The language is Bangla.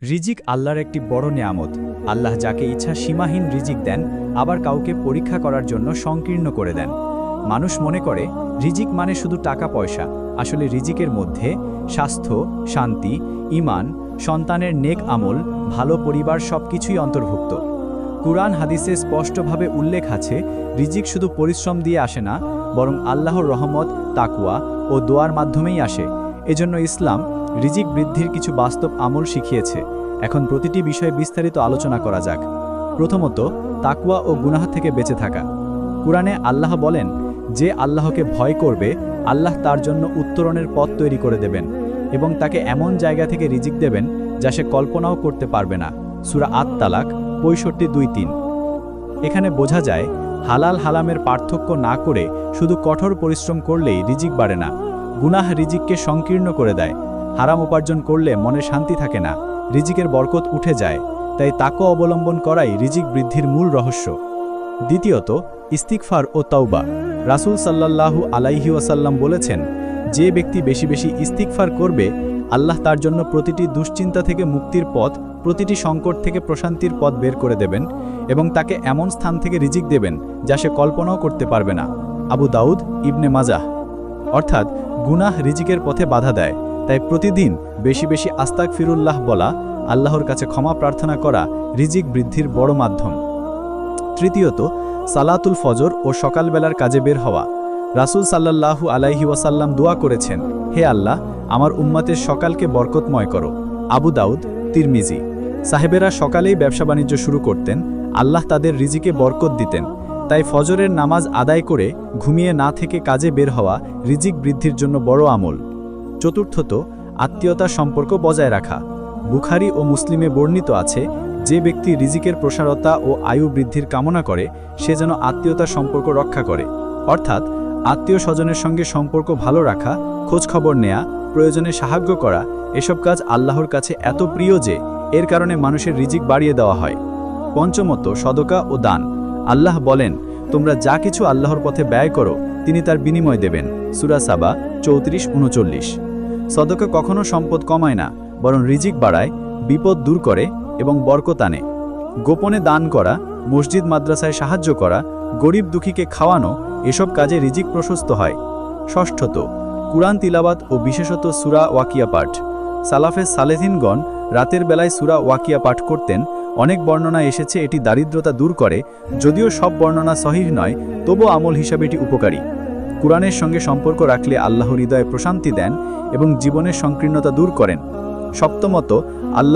রিজিক আল্লাহর একটি বড় নেয়ামত। আল্লাহ যাকে ইচ্ছা সীমাহীন রিজিক দেন, আবার কাউকে পরীক্ষা করার জন্য সংকীর্ণ করে দেন। মানুষ মনে করে রিজিক মানে শুধু টাকা পয়সা। আসলে রিজিকের মধ্যে স্বাস্থ্য, শান্তি, ঈমান, সন্তানের নেক আমল, ভালো পরিবার সবকিছুই অন্তর্ভুক্ত। কুরআন হাদিসে স্পষ্টভাবে উল্লেখ আছে, রিজিক শুধু পরিশ্রম দিয়ে আসে না, বরং আল্লাহর রহমত, তাকওয়া ও দোয়ার মাধ্যমেই আসে। এজন্য ইসলাম রিজিক বৃদ্ধির কিছু বাস্তব আমল শিখিয়েছে। এখন প্রতিটি বিষয়ে বিস্তারিত আলোচনা করা যাক। প্রথমত, তাকওয়া ও গুনাহ থেকে বেঁচে থাকা। কুরআনে আল্লাহ বলেন, যে আল্লাহকে ভয় করবে, আল্লাহ তার জন্য উত্তরণের পথ তৈরি করে দেবেন এবং তাকে এমন জায়গা থেকে রিজিক দেবেন যা সে কল্পনাও করতে পারবে না। সূরা আত-তালাক 65:2-3। এখানে বোঝা যায়, হালাল হারামের পার্থক্য না করে শুধু কঠোর পরিশ্রম করলেই রিজিক বাড়ে না। গুনাহ রিজিককে সংকীর্ণ করে দেয়। হারাম উপার্জন করলে মনে শান্তি থাকে না, রিজিকের বরকত উঠে যায়। তাই তাকওয়া অবলম্বন করাই রিজিক বৃদ্ধির মূল রহস্য। দ্বিতীয়ত, ইস্তিগফার ও তাওবা। রাসূল সাল্লাল্লাহু আলাইহি ওয়াসাল্লাম বলেছেন, যে ব্যক্তি বেশি বেশি ইস্তিগফার করবে, আল্লাহ তার জন্য প্রতিটি দুশ্চিন্তা থেকে মুক্তির পথ, প্রতিটি সংকট থেকে প্রশান্তির পথ বের করে দেবেন এবং তাকে এমন স্থান থেকে রিজিক দেবেন যা সে কল্পনাও করতে পারবে না। আবু দাউদ, ইবনে মাজাহ। অর্থাৎ গুনাহ রিজিকের পথে বাধা দেয়। তাই প্রতিদিন বেশি বেশি আস্তাগফিরুল্লাহ বলা, আল্লাহর কাছে ক্ষমা প্রার্থনা করা রিজিক বৃদ্ধির বড় মাধ্যম। তৃতীয়ত, সালাতুল ফজর ও সকালবেলার কাজে বের হওয়া। রাসূল সাল্লাল্লাহু আলাইহি ওয়াসাল্লাম দোয়া করেছেন, হে আল্লাহ, আমার উম্মতের সকালকে বরকতময় করো। আবু দাউদ, তিরমিজি। সাহেবেরা সকালেই ব্যবসা বাণিজ্য শুরু করতেন, আল্লাহ তাদের রিজিকে বরকত দিতেন। তাই ফজরের নামাজ আদায় করে ঘুমিয়ে না থেকে কাজে বের হওয়া রিজিক বৃদ্ধির জন্য বড় আমল। চতুর্থত, আত্মীয়তার সম্পর্ক বজায় রাখা। বুখারী ও মুসলিমে বর্ণিত আছে, যে ব্যক্তি রিজিকের প্রসারতা ও আয়ু বৃদ্ধির কামনা করে, সে যেন আত্মীয়তার সম্পর্ক রক্ষা করে। অর্থাৎ আত্মীয় স্বজনের সঙ্গে সম্পর্ক ভালো রাখা, খোঁজখবর নেয়া, প্রয়োজনে সাহায্য করা, এসব কাজ আল্লাহর কাছে এত প্রিয় যে এর কারণে মানুষের রিজিক বাড়িয়ে দেওয়া হয়। পঞ্চমত, সদকা ও দান। আল্লাহ বলেন, তোমরা যা কিছু আল্লাহর পথে ব্যয় করো, তিনি তার বিনিময় দেবেন। সূরা সাবা 34-39। সদকা কখনো সম্পদ কমায় না, বরং রিজিক বাড়ায়, বিপদ দূর করে এবং বরকত আনে। গোপনে দান করা, মসজিদ মাদ্রাসায় সাহায্য করা, গরিব দুঃখীকে খাওয়ানো, এসব কাজে রিজিক প্রশস্ত হয়। ষষ্ঠত, কুরআন তিলাওয়াত ও বিশেষত সূরা ওয়াকিয়া পাঠ। সালাফে সালেহিনগণ রাতের বেলায় সূরা ওয়াকিয়া পাঠ করতেন। অনেক বর্ণনা এসেছে এটি দারিদ্রতা দূর করে। যদিও সব বর্ণনা সহিহ নয়, তবু আমল হিসাবে এটি উপকারী। কুরআনের সঙ্গে সম্পর্ক রাখলে আল্লাহ হৃদয়ে প্রশান্তি দেন এবং জীবনের সংকীর্ণতা দূর করেন। সপ্তমত, আল্লাহ